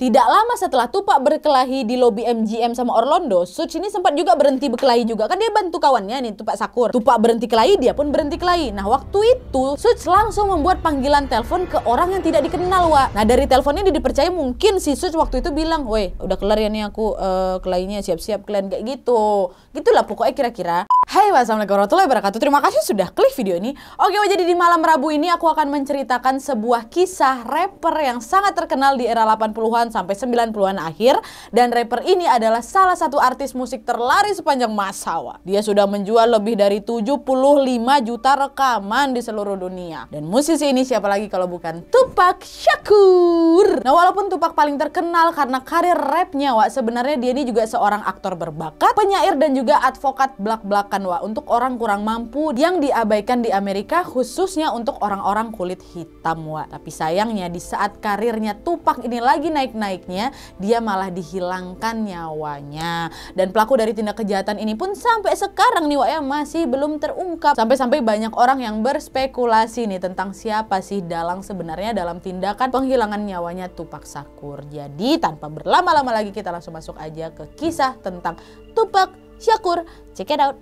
Tidak lama setelah Tupac berkelahi di lobi MGM sama Orlando, Suge ini sempat juga berhenti berkelahi juga. Kan dia bantu kawannya nih, Tupac Shakur. Tupac berhenti kelahi, dia pun berhenti kelahi. Nah, waktu itu Suge langsung membuat panggilan telepon ke orang yang tidak dikenal, Wak. Nah, dari teleponnya dia dipercaya mungkin si Suge waktu itu bilang, "Woi, udah kelar ya nih aku kelahinya, siap-siap kalian," kayak gitu. Gitulah pokoknya kira-kira. Hai, wassalamualaikum warahmatullahi wabarakatuh. Terima kasih sudah klik video ini. Oke, jadi di malam Rabu ini aku akan menceritakan sebuah kisah rapper yang sangat terkenal di era 80-an sampai 90-an akhir. Dan rapper ini adalah salah satu artis musik terlaris sepanjang masa, Wak. Dia sudah menjual lebih dari 75 juta rekaman di seluruh dunia. Dan musisi ini siapa lagi kalau bukan Tupac Shakur. Nah, walaupun Tupac paling terkenal karena karir rapnya, Wak, sebenarnya dia ini juga seorang aktor berbakat, penyair dan juga advokat belak-belakan, Wak, untuk orang kurang mampu yang diabaikan di Amerika, khususnya untuk orang-orang kulit hitam, Wak. Tapi sayangnya di saat karirnya Tupac ini lagi naik-naiknya, dia malah dihilangkan nyawanya. Dan pelaku dari tindak kejahatan ini pun sampai sekarang nih, Wak, ya, masih belum terungkap. Sampai-sampai banyak orang yang berspekulasi nih tentang siapa sih dalang sebenarnya dalam tindakan penghilangan nyawanya Tupac Shakur. Jadi tanpa berlama-lama lagi kita langsung masuk aja ke kisah tentang Tupac Shakur. Check it out.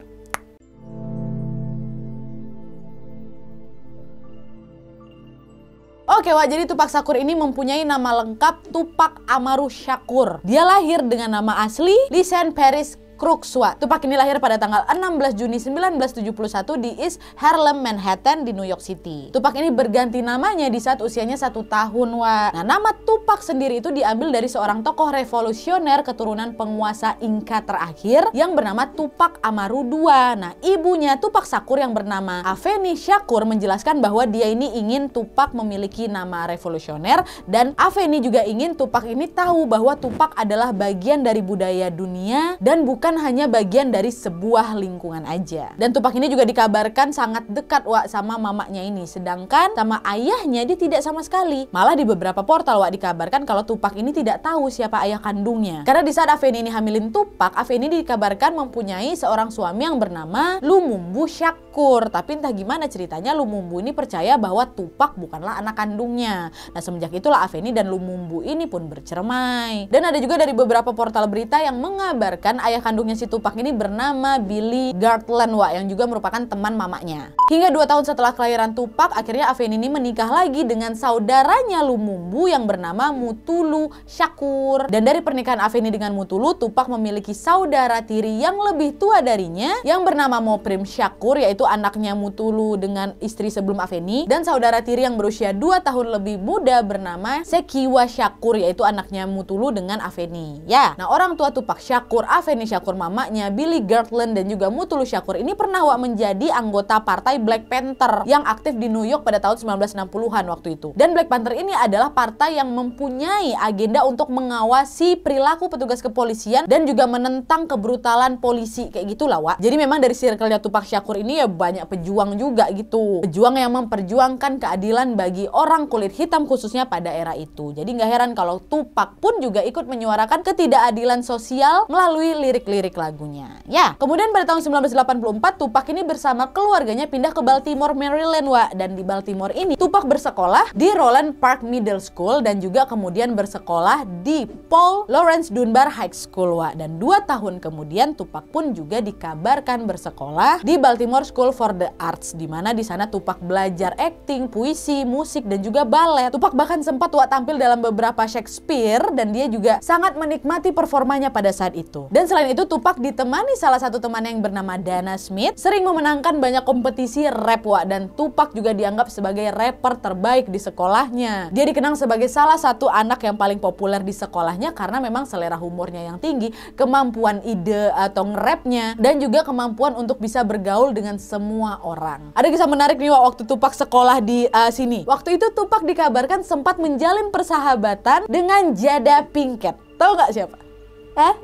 Oke, Wak, jadi Tupac Shakur ini mempunyai nama lengkap Tupac Amaru Shakur. Dia lahir dengan nama asli Lisan Paris Crooks, Wak. Tupac ini lahir pada tanggal 16 Juni 1971 di East Harlem, Manhattan di New York City. Tupac ini berganti namanya di saat usianya 1 tahun, Wak. Nah, nama Tupac sendiri itu diambil dari seorang tokoh revolusioner keturunan penguasa Inca terakhir yang bernama Tupac Amaru II. Nah, ibunya Tupac Shakur yang bernama Afeni Shakur menjelaskan bahwa dia ini ingin Tupac memiliki nama revolusioner, dan Afeni juga ingin Tupac ini tahu bahwa Tupac adalah bagian dari budaya dunia dan bukan hanya bagian dari sebuah lingkungan aja. Dan Tupac ini juga dikabarkan sangat dekat, Wak, sama mamanya ini. Sedangkan sama ayahnya dia tidak sama sekali. Malah di beberapa portal, Wak, dikabarkan kalau Tupac ini tidak tahu siapa ayah kandungnya. Karena di saat Afeni ini hamilin Tupac, Afeni dikabarkan mempunyai seorang suami yang bernama Lumumbu Shakur. Tapi entah gimana ceritanya Lumumbu ini percaya bahwa Tupac bukanlah anak kandungnya. Nah, semenjak itulah Afeni dan Lumumbu ini pun berceramai. Dan ada juga dari beberapa portal berita yang mengabarkan ayah kandungnya si Tupac ini bernama Billy Gartland, Wak, yang juga merupakan teman mamanya. Hingga 2 tahun setelah kelahiran Tupac, akhirnya Afeni ini menikah lagi dengan saudaranya Lumumbu yang bernama Mutulu Shakur. Dan dari pernikahan Afeni dengan Mutulu, Tupac memiliki saudara tiri yang lebih tua darinya yang bernama Moprim Shakur, yaitu anaknya Mutulu dengan istri sebelum Afeni, dan saudara tiri yang berusia 2 tahun lebih muda bernama Sekiwa Shakur, yaitu anaknya Mutulu dengan Afeni. Ya, nah orang tua Tupac Shakur, Afeni Shakur, mamanya, Billy Gartland dan juga Mutulu Shakur ini pernah, Wak, menjadi anggota partai Black Panther yang aktif di New York pada tahun 1960-an waktu itu. Dan Black Panther ini adalah partai yang mempunyai agenda untuk mengawasi perilaku petugas kepolisian dan juga menentang kebrutalan polisi, kayak gitulah, Wak. Jadi memang dari circle-nya Tupac Shakur ini ya banyak pejuang juga gitu. Pejuang yang memperjuangkan keadilan bagi orang kulit hitam khususnya pada era itu. Jadi nggak heran kalau Tupac pun juga ikut menyuarakan ketidakadilan sosial melalui lirik-lirik lagunya. Ya, kemudian pada tahun 1984 Tupac ini bersama keluarganya pindah ke Baltimore, Maryland, Wak. Dan di Baltimore ini Tupac bersekolah di Roland Park Middle School dan juga kemudian bersekolah di Paul Laurence Dunbar High School, Wak. Dan 2 tahun kemudian Tupac pun juga dikabarkan bersekolah di Baltimore School for the Arts, di mana di sana Tupac belajar akting, puisi, musik dan juga balet. Tupac bahkan sempat, Wak, tampil dalam beberapa Shakespeare dan dia juga sangat menikmati performanya pada saat itu. Dan selain itu Tupac ditemani salah satu teman yang bernama Dana Smith, sering memenangkan banyak kompetisi rap, Wak. Dan Tupac juga dianggap sebagai rapper terbaik di sekolahnya. Dia dikenang sebagai salah satu anak yang paling populer di sekolahnya karena memang selera humornya yang tinggi, kemampuan ide atau nge-rapnya, dan juga kemampuan untuk bisa bergaul dengan semua orang. Ada kisah menarik nih, Wak, waktu Tupac sekolah di sini. Waktu itu Tupac dikabarkan sempat menjalin persahabatan dengan Jada Pinkett. Tahu nggak siapa?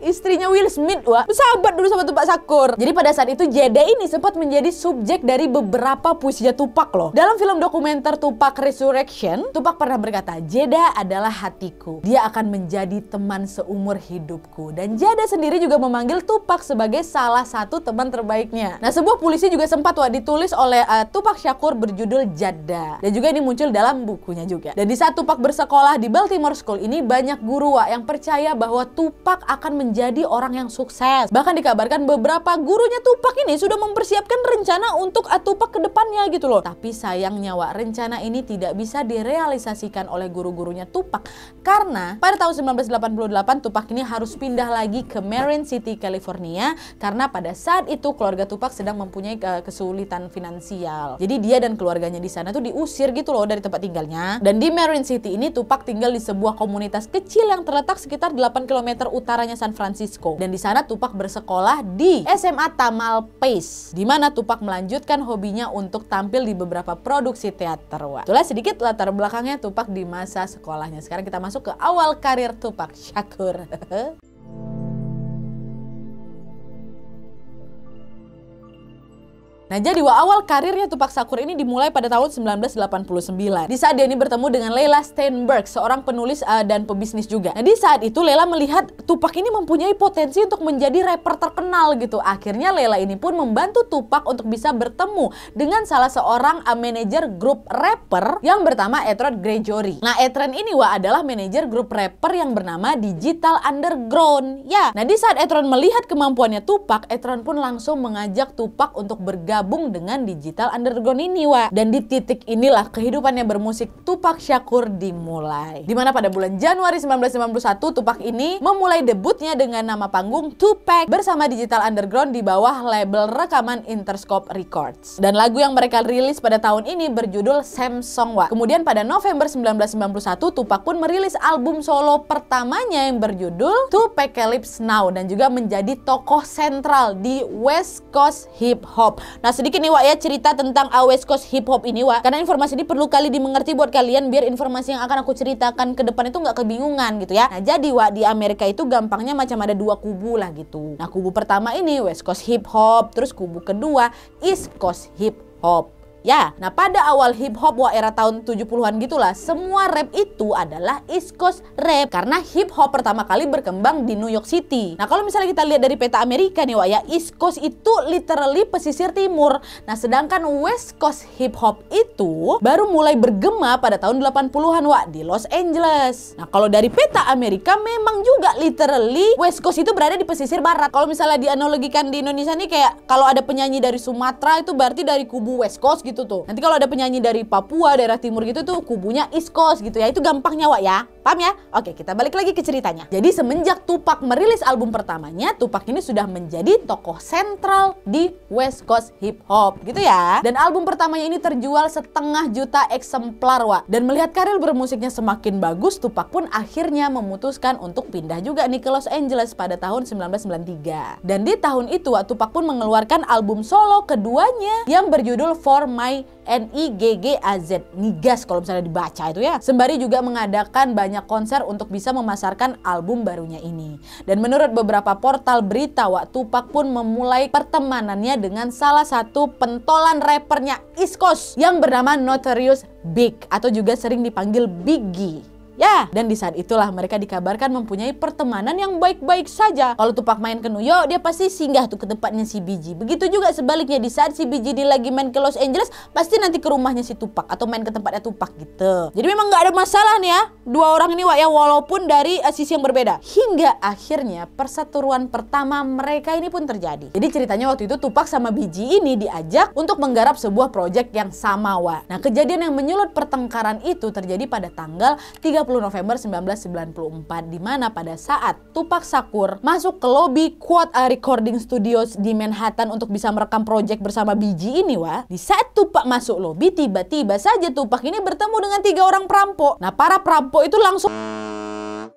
Istrinya Will Smith, wah, bersahabat dulu sama Tupac Shakur. Jadi pada saat itu Jada ini sempat menjadi subjek dari beberapa puisinya Tupac loh. Dalam film dokumenter Tupac Resurrection, Tupac pernah berkata, Jada adalah hatiku, dia akan menjadi teman seumur hidupku. Dan Jada sendiri juga memanggil Tupac sebagai salah satu teman terbaiknya. Nah, sebuah puisi juga sempat ditulis oleh Tupac Shakur berjudul Jada. Dan juga ini muncul dalam bukunya juga. Dan di saat Tupac bersekolah di Baltimore School ini, banyak guru yang percaya bahwa Tupac akan menjadi orang yang sukses. Bahkan dikabarkan beberapa gurunya Tupac ini sudah mempersiapkan rencana untuk Tupac ke depannya gitu loh. Tapi sayangnya rencana ini tidak bisa direalisasikan oleh guru-gurunya Tupac karena pada tahun 1988 Tupac ini harus pindah lagi ke Marin City, California karena pada saat itu keluarga Tupac sedang mempunyai kesulitan finansial. Jadi dia dan keluarganya di sana tuh diusir gitu loh dari tempat tinggalnya. Dan di Marin City ini Tupac tinggal di sebuah komunitas kecil yang terletak sekitar 8 km utaranya San Francisco. Dan di sana Tupac bersekolah di SMA Tamalpais, di mana Tupac melanjutkan hobinya untuk tampil di beberapa produksi teater. Itulah sedikit latar belakangnya Tupac di masa sekolahnya. Sekarang kita masuk ke awal karir Tupac Shakur. Nah, jadi awal karirnya Tupac Shakur ini dimulai pada tahun 1989. Di saat dia ini bertemu dengan Layla Steinberg, seorang penulis dan pebisnis juga. Nah, di saat itu Layla melihat Tupac ini mempunyai potensi untuk menjadi rapper terkenal gitu. Akhirnya Layla ini pun membantu Tupac untuk bisa bertemu dengan salah seorang manajer grup rapper yang bernama Etron Gregory. Nah, Etron ini adalah manajer grup rapper yang bernama Digital Underground. Ya, nah di saat Etron melihat kemampuannya Tupac, Etron pun langsung mengajak Tupac untuk bergabung dengan Digital Underground ini, Dan di titik inilah kehidupannya bermusik Tupac Shakur dimulai. Dimana pada bulan Januari 1991 Tupac ini memulai debutnya dengan nama panggung Tupac bersama Digital Underground di bawah label rekaman Interscope Records. Dan lagu yang mereka rilis pada tahun ini berjudul Samsung, Kemudian pada November 1991 Tupac pun merilis album solo pertamanya yang berjudul Tupacalypse Now dan juga menjadi tokoh sentral di West Coast Hip Hop. Nah, sedikit nih cerita tentang West Coast Hip Hop ini karena informasi ini perlu kali dimengerti buat kalian biar informasi yang akan aku ceritakan ke depan itu nggak kebingungan gitu ya. Nah, jadi di Amerika itu gampangnya macam ada dua kubu lah gitu. Nah, kubu pertama ini West Coast Hip Hop, terus kubu kedua East Coast Hip Hop. Ya, nah pada awal hip hop era tahun 70-an gitulah, semua rap itu adalah East Coast rap karena hip hop pertama kali berkembang di New York City. Nah, kalau misalnya kita lihat dari peta Amerika nih East Coast itu literally pesisir timur. Nah, sedangkan West Coast hip hop itu baru mulai bergema pada tahun 80-an di Los Angeles. Nah, kalau dari peta Amerika memang juga literally West Coast itu berada di pesisir barat. Kalau misalnya dianalogikan di Indonesia nih kayak kalau ada penyanyi dari Sumatera itu berarti dari kubu West Coast gitu tuh. Nanti kalau ada penyanyi dari Papua, daerah timur gitu tuh kubunya East Coast gitu ya. Itu gampangnya ya. Paham ya? Oke, kita balik lagi ke ceritanya. Jadi semenjak Tupac merilis album pertamanya, Tupac ini sudah menjadi tokoh sentral di West Coast Hip Hop gitu ya. Dan album pertamanya ini terjual 500.000 eksemplar Dan melihat karir bermusiknya semakin bagus, Tupac pun akhirnya memutuskan untuk pindah juga nih ke Los Angeles pada tahun 1993. Dan di tahun itu Tupac pun mengeluarkan album solo keduanya yang berjudul For My Niggaz, Nigas kalau misalnya dibaca itu ya. Sembari juga mengadakan banyak konser untuk bisa memasarkan album barunya ini. Dan menurut beberapa portal berita, Tupac pun memulai pertemanannya dengan salah satu pentolan rappernya East Coast yang bernama Notorious Big atau juga sering dipanggil Biggie. Ya, dan di saat itulah mereka dikabarkan mempunyai pertemanan yang baik-baik saja. Kalau Tupac main ke New York, dia pasti singgah tuh ke tempatnya si BG. Begitu juga sebaliknya, di saat si BG dia lagi main ke Los Angeles, pasti nanti ke rumahnya si Tupac atau main ke tempatnya Tupac gitu. Jadi memang nggak ada masalah nih ya, dua orang ini walaupun dari sisi yang berbeda. Hingga akhirnya persatuan pertama mereka ini pun terjadi. Jadi ceritanya waktu itu Tupac sama BG ini diajak untuk menggarap sebuah proyek yang sama Nah, kejadian yang menyulut pertengkaran itu terjadi pada tanggal 30 November 1994 di mana pada saat Tupac Shakur masuk ke lobi Quad Recording Studios di Manhattan untuk bisa merekam proyek bersama BG ini di saat Tupac masuk lobi, tiba-tiba saja Tupac ini bertemu dengan 3 orang perampok. Nah, para perampok itu langsung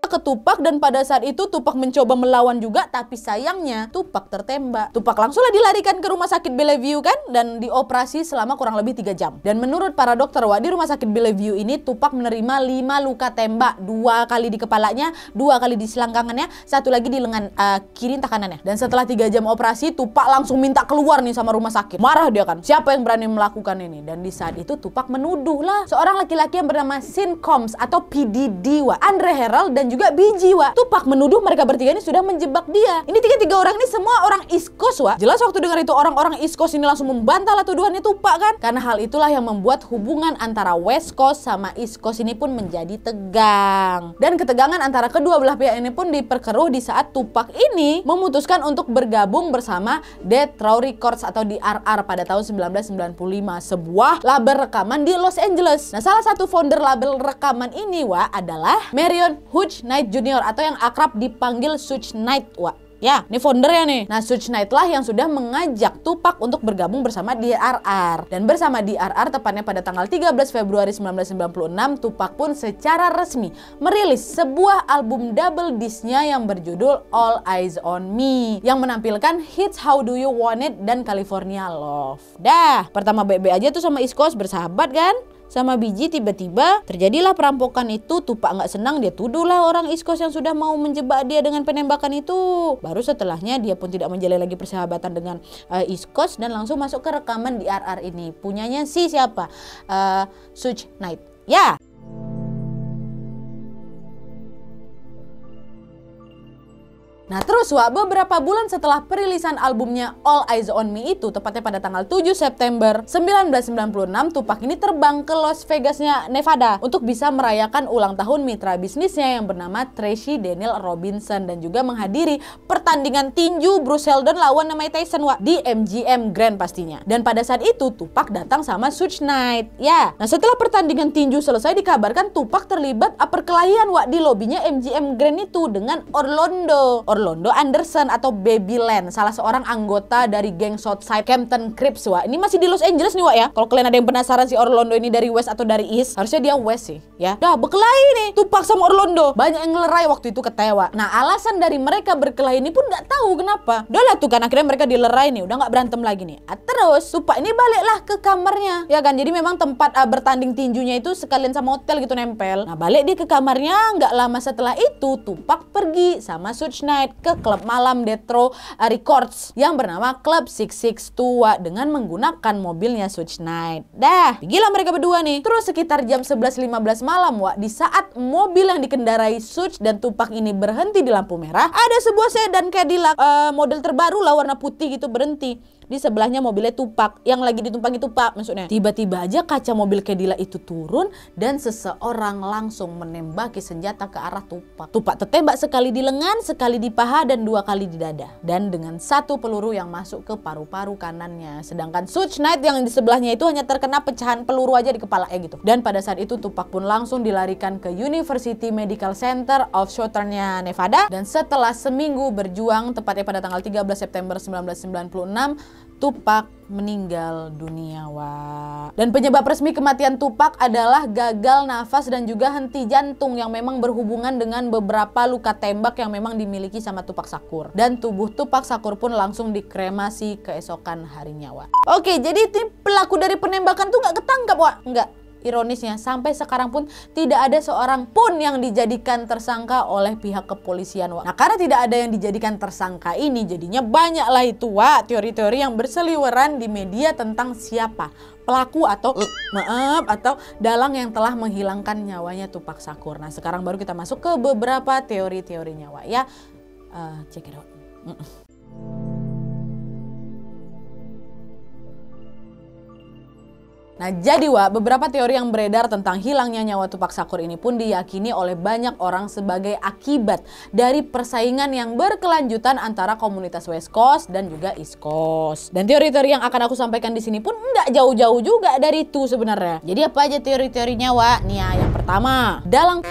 ke Tupac dan pada saat itu Tupac mencoba melawan juga, tapi sayangnya Tupac tertembak. Tupac langsunglah dilarikan ke rumah sakit Bellevue kan, dan dioperasi selama kurang lebih 3 jam. Dan menurut para dokter di rumah sakit Bellevue ini Tupac menerima 5 luka tembak, 2 kali di kepalanya, 2 kali di selangkangannya, 1 lagi di lengan kiri entah kanannya. Dan setelah 3 jam operasi, Tupac langsung minta keluar nih sama rumah sakit. Marah dia kan, siapa yang berani melakukan ini? Dan di saat itu Tupac menuduh lah seorang laki-laki yang bernama Sean Combs atau PDD Andre Harrell dan juga BG Tupac menuduh mereka bertiga ini sudah menjebak dia. Ini tiga orang ini semua orang East Coast Jelas waktu dengar itu orang-orang East Coast ini langsung membantah lah tuduhannya Tupac kan. Karena hal itulah yang membuat hubungan antara West Coast sama East Coast ini pun menjadi tegang. Dan ketegangan antara kedua belah pihak ini pun diperkeruh di saat Tupac ini memutuskan untuk bergabung bersama Death Row Records atau DRR pada tahun 1995, sebuah label rekaman di Los Angeles. Nah, salah satu founder label rekaman ini adalah Marion Suge Knight Jr. atau yang akrab dipanggil Suge Knight Ya, ini foundernya nih. Nah, Suge Knight lah yang sudah mengajak Tupac untuk bergabung bersama DRR. Dan bersama DRR tepatnya pada tanggal 13 Februari 1996, Tupac pun secara resmi merilis sebuah album double disc-nya yang berjudul All Eyes on Me, yang menampilkan hits How Do You Want It dan California Love. Dah, pertama baik-baik aja tuh sama East Coast, bersahabat kan? Sama BG, tiba-tiba terjadilah perampokan itu. Tupac nggak senang, dia tuduhlah orang East Coast yang sudah mau menjebak dia dengan penembakan itu. Baru setelahnya dia pun tidak menjalin lagi persahabatan dengan East Coast dan langsung masuk ke rekaman di RR ini. Punyanya siapa? Suge Knight. Ya. Nah terus beberapa bulan setelah perilisan albumnya All Eyes on Me itu, tepatnya pada tanggal 7 September 1996, Tupac ini terbang ke Las Vegasnya Nevada untuk bisa merayakan ulang tahun mitra bisnisnya yang bernama Tracy Daniel Robinson dan juga menghadiri pertandingan tinju Bruce Seldon lawan namanya Tyson di MGM Grand pastinya. Dan pada saat itu Tupac datang sama Suge Knight. Ya. Nah setelah pertandingan tinju selesai, dikabarkan Tupac terlibat perkelahian di lobinya MGM Grand itu dengan Orlando Anderson atau Baby Len, salah seorang anggota dari geng Southside Compton Crips. Ini masih di Los Angeles nih ya. Kalau kalian ada yang penasaran si Orlando ini dari West atau dari East, harusnya dia West sih ya. Dah berkelahi nih Tupac sama Orlando, banyak yang ngelerai waktu itu ketawa. Nah alasan dari mereka berkelahi ini pun nggak tahu kenapa. Udah lah tuh kan akhirnya mereka dilerai nih, udah nggak berantem lagi nih. Terus Tupac ini baliklah ke kamarnya ya kan. Jadi memang tempat bertanding tinjunya itu sekalian sama hotel gitu nempel. Nah balik dia ke kamarnya, nggak lama setelah itu Tupac pergi sama Suge Knight ke klub malam Death Row Records yang bernama Club 662 dengan menggunakan mobilnya Suge Knight. Dah, gila mereka berdua nih. Terus sekitar jam 11.15 malam di saat mobil yang dikendarai Suge dan Tupac ini berhenti di lampu merah, ada sebuah sedan Cadillac model terbaru lah warna putih gitu berhenti. Di sebelahnya mobilnya Tupac yang lagi ditumpangi Tupac maksudnya. Tiba-tiba aja kaca mobil Cadillac itu turun dan seseorang langsung menembaki senjata ke arah Tupac. Tupac tertembak sekali di lengan, sekali di paha, dan 2 kali di dada. Dan dengan 1 peluru yang masuk ke paru-paru kanannya. Sedangkan Suge Knight yang di sebelahnya itu hanya terkena pecahan peluru aja di kepalanya gitu. Dan pada saat itu Tupac pun langsung dilarikan ke University Medical Center of Southern Nevada. Dan setelah seminggu berjuang, tepatnya pada tanggal 13 September 1996, Tupac meninggal dunia Dan penyebab resmi kematian Tupac adalah gagal nafas dan juga henti jantung yang memang berhubungan dengan beberapa luka tembak yang memang dimiliki sama Tupac Shakur. Dan tubuh Tupac Shakur pun langsung dikremasi keesokan harinya Oke, jadi pelaku dari penembakan tuh nggak ketangkap Nggak. Ironisnya sampai sekarang pun tidak ada seorang pun yang dijadikan tersangka oleh pihak kepolisian Nah karena tidak ada yang dijadikan tersangka ini, jadinya banyaklah itu teori-teori yang berseliweran di media tentang siapa pelaku atau atau dalang yang telah menghilangkan nyawanya Tupac Shakur. Nah sekarang baru kita masuk ke beberapa teori-teorinya ya. Check it out. Nah jadi beberapa teori yang beredar tentang hilangnya nyawa Tupac Shakur ini pun diyakini oleh banyak orang sebagai akibat dari persaingan yang berkelanjutan antara komunitas West Coast dan juga East Coast. Dan teori-teori yang akan aku sampaikan di sini pun nggak jauh-jauh juga dari itu sebenarnya. Jadi apa aja teori-teorinya Nih yang pertama, dalang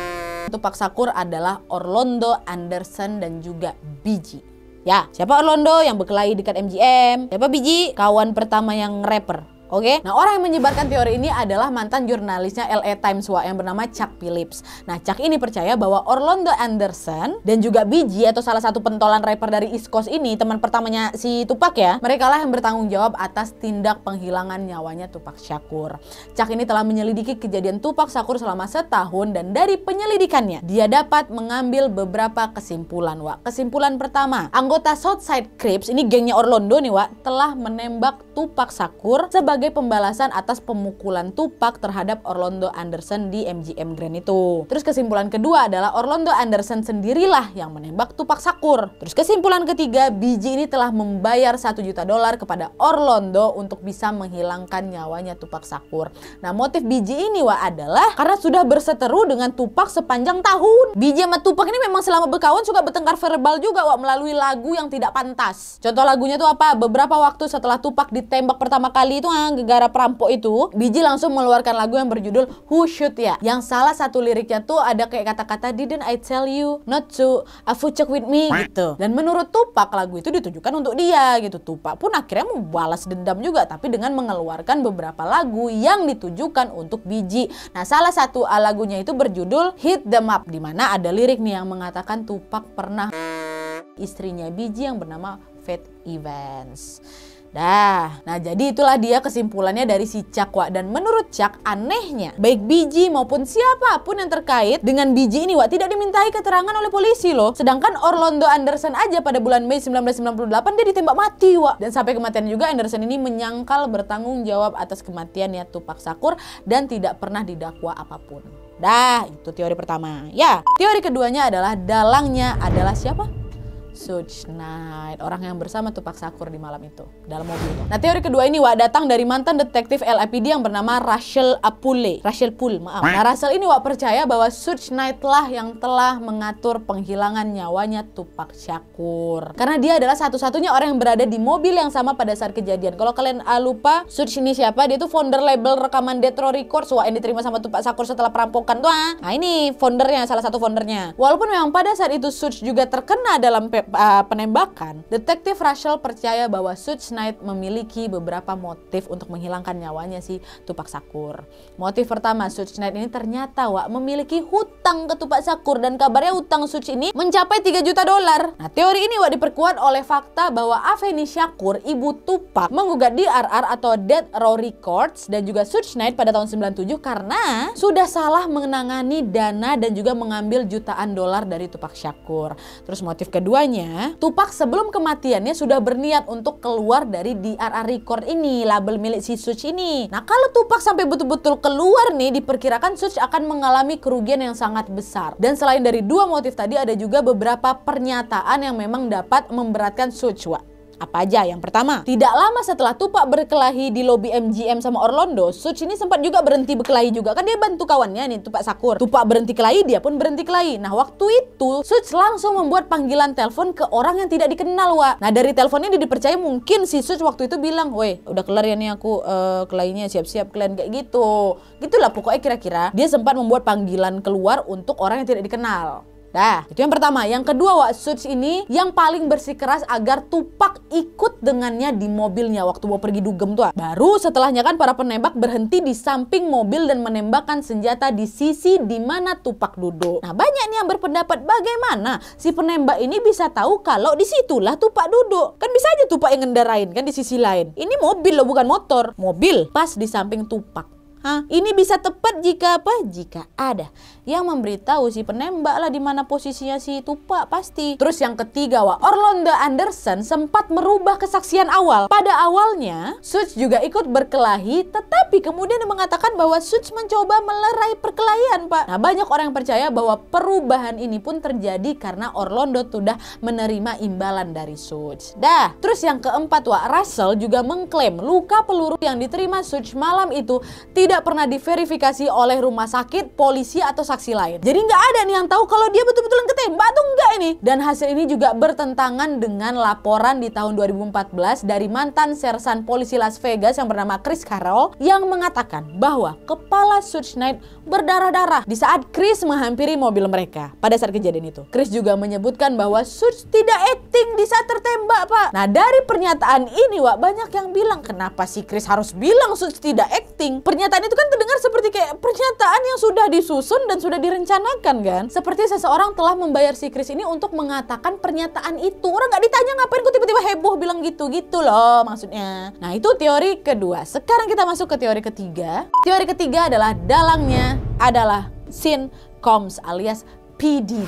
Tupac Shakur adalah Orlando Anderson dan juga BG. Ya, siapa Orlando? Yang berkelahi dekat MGM. Siapa BG? Kawan pertama yang rapper. Oke, nah orang yang menyebarkan teori ini adalah mantan jurnalisnya LA Times Wak yang bernama Chuck Phillips. Nah Chuck ini percaya bahwa Orlando Anderson dan juga BG atau salah satu pentolan rapper dari East Coast ini, teman pertamanya si Tupac ya, mereka lah yang bertanggung jawab atas tindak penghilangan nyawanya Tupac Shakur. Chuck ini telah menyelidiki kejadian Tupac Shakur selama setahun dan dari penyelidikannya dia dapat mengambil beberapa kesimpulan Wak. Kesimpulan pertama, anggota Southside Crips, ini gengnya Orlando nih Wak, telah menembak Tupac Shakur sebagai pembalasan atas pemukulan Tupac terhadap Orlando Anderson di MGM Grand itu. Terus kesimpulan kedua adalah Orlando Anderson sendirilah yang menembak Tupac Shakur. Terus kesimpulan ketiga, BG ini telah membayar $1 juta kepada Orlando untuk bisa menghilangkan nyawanya Tupac Shakur. Nah motif BG ini Wak adalah karena sudah berseteru dengan Tupac sepanjang tahun. BG sama Tupac ini memang selama berkawan suka bertengkar verbal juga Wak, melalui lagu yang tidak pantas. Contoh lagunya tuh apa? Beberapa waktu setelah Tupac ditembak pertama kali itu gegara perampok itu, BG langsung mengeluarkan lagu yang berjudul Who Shoot Ya, yang salah satu liriknya tuh ada kayak kata-kata didn't I tell you not to fuck with me gitu. Dan menurut Tupac lagu itu ditujukan untuk dia gitu. Tupac pun akhirnya mau balas dendam juga tapi dengan mengeluarkan beberapa lagu yang ditujukan untuk BG. Nah salah satu lagunya itu berjudul Hit Them Up, dimana ada lirik nih yang mengatakan Tupac pernah istrinya BG yang bernama Faith Evans. Nah jadi itulah dia kesimpulannya dari si Chuck Wak. Dan menurut Chuck, anehnya baik BG maupun siapapun yang terkait dengan BG ini Wak tidak dimintai keterangan oleh polisi loh. Sedangkan Orlando Anderson aja pada bulan Mei 1998 dia ditembak mati Wak. Dan sampai kematian juga Anderson ini menyangkal bertanggung jawab atas kematiannya Tupac Shakur dan tidak pernah didakwa apapun. Itu teori pertama. Ya, teori keduanya adalah dalangnya adalah siapa? Suge Knight, orang yang bersama Tupac Shakur di malam itu, dalam mobil itu. Nah teori kedua ini Wak datang dari mantan detektif LAPD yang bernama Russell Poole. Nah Russell ini Wak percaya bahwa Suge Knight lah yang telah mengatur penghilangan nyawanya Tupac Shakur. Karena dia adalah satu-satunya orang yang berada di mobil yang sama pada saat kejadian. Kalau kalian lupa Suge ini siapa? Dia tuh founder label rekaman Death Row Records Wak, yang diterima sama Tupac Shakur setelah perampokan tuh. Nah ini foundernya, salah satu foundernya. Walaupun memang pada saat itu Suge juga terkena dalam penembakan, detektif Russell percaya bahwa Suge Knight memiliki beberapa motif untuk menghilangkan nyawanya si Tupac Shakur. Motif pertama, Suge Knight ini ternyata Wak memiliki hutang ke Tupac Shakur dan kabarnya hutang Suge ini mencapai $3 juta. Nah teori ini Wak diperkuat oleh fakta bahwa Afeni Shakur, ibu Tupac, menggugat DRR atau Death Row Records dan juga Suge Knight pada tahun 97 karena sudah salah menangani dana dan juga mengambil jutaan dolar dari Tupac Shakur. Terus motif keduanya, Tupac sebelum kematiannya sudah berniat untuk keluar dari DRR Record ini, label milik si Suge ini. Nah kalau Tupac sampai betul-betul keluar nih, diperkirakan Suge akan mengalami kerugian yang sangat besar. Dan selain dari dua motif tadi, ada juga beberapa pernyataan yang memang dapat memberatkan Suge Wak. Apa aja? Yang pertama, tidak lama setelah Tupac berkelahi di lobi MGM sama Orlando, Suge ini sempat juga berhenti berkelahi juga. Kan dia bantu kawannya nih, Tupac Shakur. Tupac berhenti kelahi, dia pun berhenti kelahi. Nah waktu itu Suge langsung membuat panggilan telepon ke orang yang tidak dikenal Wak. Nah dari teleponnya dia dipercaya mungkin si Suge waktu itu bilang, "Woi, udah kelar ya nih aku kelahinya, siap-siap kalian," kayak gitu. Gitulah pokoknya kira-kira dia sempat membuat panggilan keluar untuk orang yang tidak dikenal. Nah, itu yang pertama. Yang kedua, Wak, Suge ini yang paling bersikeras agar Tupac ikut dengannya di mobilnya waktu mau pergi dugem tuh. Baru setelahnya kan para penembak berhenti di samping mobil dan menembakkan senjata di sisi di mana Tupac duduk. Nah, banyak nih yang berpendapat bagaimana si penembak ini bisa tahu kalau disitulah Tupac duduk. Kan bisa aja Tupac yang ngendarain kan di sisi lain. Ini mobil loh, bukan motor. Mobil pas di samping Tupac. Ini bisa tepat jika apa? Jika ada yang memberitahu si penembak lah di mana posisinya si Tupac pasti. Terus yang ketiga, Wak, Orlando Anderson sempat merubah kesaksian awal. Pada awalnya, Suge juga ikut berkelahi, tetapi kemudian mengatakan bahwa Suge mencoba melerai perkelahian, Pak. Nah, banyak orang yang percaya bahwa perubahan ini pun terjadi karena Orlando sudah menerima imbalan dari Suge. Terus yang keempat, Wak, Russell juga mengklaim luka peluru yang diterima Suge malam itu tidak pernah diverifikasi oleh rumah sakit, polisi, atau saksi saksi lain. Jadi nggak ada nih yang tahu kalau dia betul-betul yang ketembak tuh enggak ini. Dan hasil ini juga bertentangan dengan laporan di tahun 2014 dari mantan sersan polisi Las Vegas yang bernama Chris Carroll yang mengatakan bahwa kepala Suge Knight berdarah-darah di saat Chris menghampiri mobil mereka pada saat kejadian itu. Chris juga menyebutkan bahwa Suge tidak acting di saat tertembak, Pak. Nah, dari pernyataan ini, Wak, banyak yang bilang kenapa sih Chris harus bilang Suge tidak acting? Pernyataan itu kan terdengar seperti kayak pernyataan yang sudah disusun dan sudah direncanakan kan? Seperti seseorang telah membayar si Chris ini untuk mengatakan pernyataan itu. Orang nggak ditanya ngapain kok tiba-tiba heboh bilang gitu loh maksudnya. Nah, itu teori kedua. Sekarang kita masuk ke teori ketiga. Teori ketiga adalah dalangnya adalah Sean Combs alias PDD.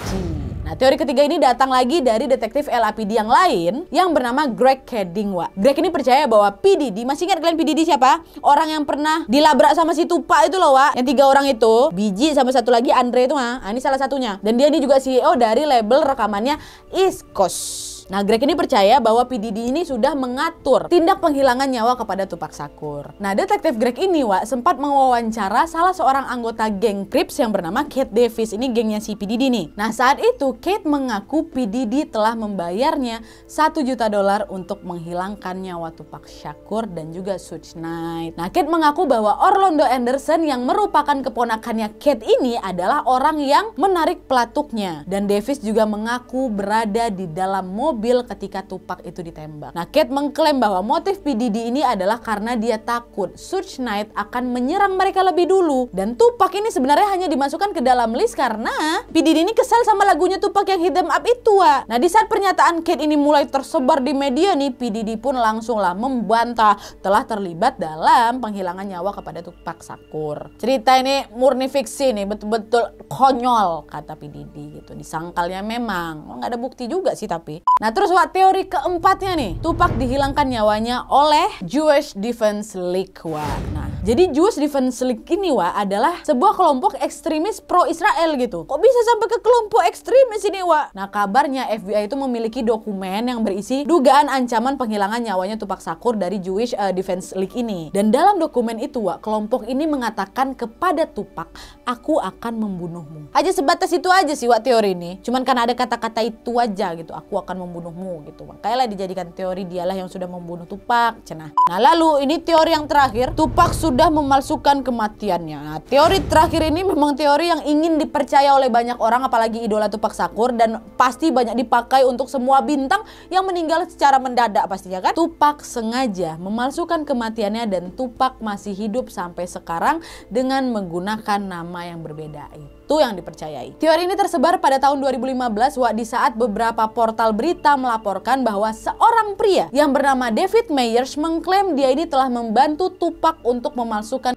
Nah, teori ketiga ini datang lagi dari detektif LAPD yang lain yang bernama Greg Kading, Wak. Greg ini percaya bahwa PDD, masih ingat kalian PDD siapa? Orang yang pernah dilabrak sama si Tupac itu loh, Wak. Yang 3 orang itu, Biji sama satu lagi Andre itu mah. Nah, ini salah satunya. Dan dia ini juga CEO dari label rekamannya East Coast. Nah, Greg ini percaya bahwa PDD ini sudah mengatur tindak penghilangan nyawa kepada Tupac Shakur. Nah, detektif Greg ini, Wak, sempat mewawancara salah seorang anggota geng Crips yang bernama Kate Davis. Ini gengnya si PDD nih. Nah, saat itu Kate mengaku PDD telah membayarnya $1 juta untuk menghilangkan nyawa Tupac Shakur dan juga Suge Knight. Nah, Kate mengaku bahwa Orlando Anderson yang merupakan keponakannya Kate ini adalah orang yang menarik pelatuknya. Dan Davis juga mengaku berada di dalam mobil ketika Tupac itu ditembak. Nah, Kate mengklaim bahwa motif PDD ini adalah karena dia takut Suge Knight akan menyerang mereka lebih dulu. Dan Tupac ini sebenarnya hanya dimasukkan ke dalam list karena PDD ini kesal sama lagunya Tupac yang Hit 'Em Up itu, Wak. Nah, di saat pernyataan Kate ini mulai tersebar di media nih, PDD pun langsunglah membantah telah terlibat dalam penghilangan nyawa kepada Tupac Shakur. Cerita ini murni fiksi nih, betul-betul konyol kata PDD gitu. Disangkalnya memang, nggak ada bukti juga sih tapi. Nah, terus, Wak, teori keempatnya nih, Tupac dihilangkan nyawanya oleh Jewish Defense League, Wak. Nah, jadi Jewish Defense League ini, Wak, adalah sebuah kelompok ekstremis pro-Israel gitu. Kok bisa sampai ke kelompok ekstremis ini, Wak? Nah, kabarnya FBI itu memiliki dokumen yang berisi dugaan ancaman penghilangan nyawanya Tupac Shakur dari Jewish Defense League ini. Dan dalam dokumen itu, Wak, kelompok ini mengatakan kepada Tupac, aku akan membunuhmu. Aja sebatas itu aja sih, Wak, teori ini. Cuman karena ada kata-kata itu aja gitu, aku akan membunuhmu gitu. Makanya dijadikan teori dialah yang sudah membunuh Tupac, cenah. Nah, lalu ini teori yang terakhir, Tupac sudah memalsukan kematiannya. Nah, teori terakhir ini memang teori yang ingin dipercaya oleh banyak orang, apalagi idola Tupac Shakur, dan pasti banyak dipakai untuk semua bintang yang meninggal secara mendadak pastinya kan. Tupac sengaja memalsukan kematiannya dan Tupac masih hidup sampai sekarang dengan menggunakan nama yang berbeda. Itu yang dipercayai. Teori ini tersebar pada tahun 2015, Wak, di saat beberapa portal berita melaporkan bahwa seorang pria yang bernama David Meyers mengklaim dia ini telah membantu Tupac untuk memalsukan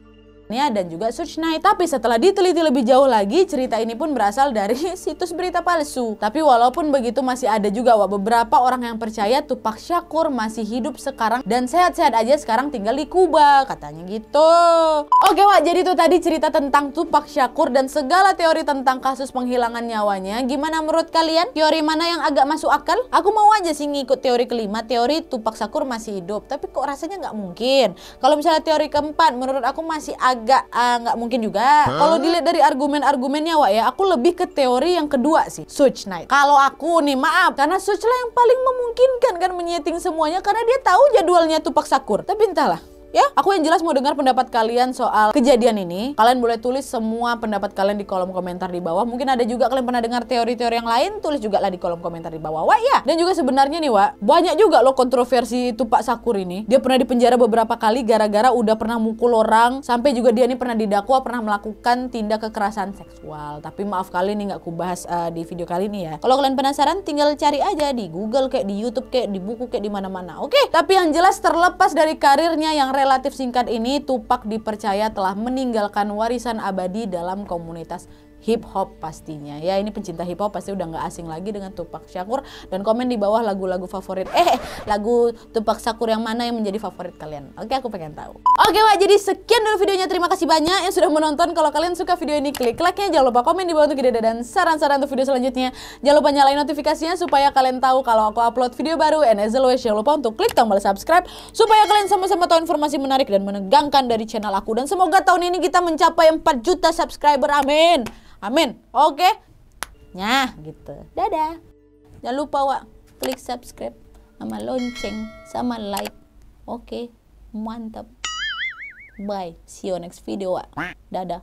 dan juga Suge Knight. Tapi setelah diteliti lebih jauh lagi, cerita ini pun berasal dari situs berita palsu. Tapi walaupun begitu, masih ada juga, Wak, beberapa orang yang percaya Tupac Shakur masih hidup sekarang dan sehat-sehat aja sekarang tinggal di Kuba, katanya gitu. Oke, Wak, jadi itu tadi cerita tentang Tupac Shakur dan segala teori tentang kasus penghilangan nyawanya. Gimana menurut kalian? Teori mana yang agak masuk akal? Aku mau aja sih ngikut teori kelima, teori Tupac Shakur masih hidup. Tapi kok rasanya nggak mungkin. Kalau misalnya teori keempat, menurut aku masih agak nggak mungkin juga. Kalau dilihat dari argumen-argumennya, Wak, ya, aku lebih ke teori yang kedua sih, Suge Knight. Kalau aku nih, maaf, karena Suge lah yang paling memungkinkan kan menyeting semuanya karena dia tahu jadwalnya Tupac Shakur. Tapi entahlah. Ya, aku yang jelas mau dengar pendapat kalian soal kejadian ini. Kalian boleh tulis semua pendapat kalian di kolom komentar di bawah. Mungkin ada juga kalian pernah dengar teori-teori yang lain, tulis juga lah di kolom komentar di bawah, Wak, ya. Dan juga sebenarnya nih, Wak, banyak juga loh kontroversi Tupac Shakur ini. Dia pernah dipenjara beberapa kali gara-gara udah pernah mukul orang, sampai juga dia ini pernah didakwa pernah melakukan tindak kekerasan seksual. Tapi maaf kali ini nggak aku bahas di video kali ini ya. Kalau kalian penasaran, tinggal cari aja di Google, kayak di YouTube, kayak di buku, kayak di mana-mana. Oke, tapi yang jelas terlepas dari karirnya yang relatif singkat ini, Tupac dipercaya telah meninggalkan warisan abadi dalam komunitas hip hop pastinya. Ya, ini pencinta hip hop pasti udah nggak asing lagi dengan Tupac Shakur. Dan komen di bawah lagu-lagu favorit, lagu Tupac Shakur yang mana yang menjadi favorit kalian. Oke, aku pengen tahu. Oke, Wak, jadi sekian dulu videonya. Terima kasih banyak yang sudah menonton. Kalau kalian suka video ini, klik like-nya. Jangan lupa komen di bawah untuk ide dan saran-saran untuk video selanjutnya. Jangan lupa nyalain notifikasinya supaya kalian tahu kalau aku upload video baru. And as always, jangan lupa untuk klik tombol subscribe supaya kalian sama-sama tahu informasi menarik dan menegangkan dari channel aku. Dan semoga tahun ini kita mencapai 4 juta subscriber. Amin. Amin. Oke. Nah, gitu. Dadah. Jangan lupa Wak, klik subscribe sama lonceng sama like. Oke. Mantap. Bye. See you next video Wak. Dadah.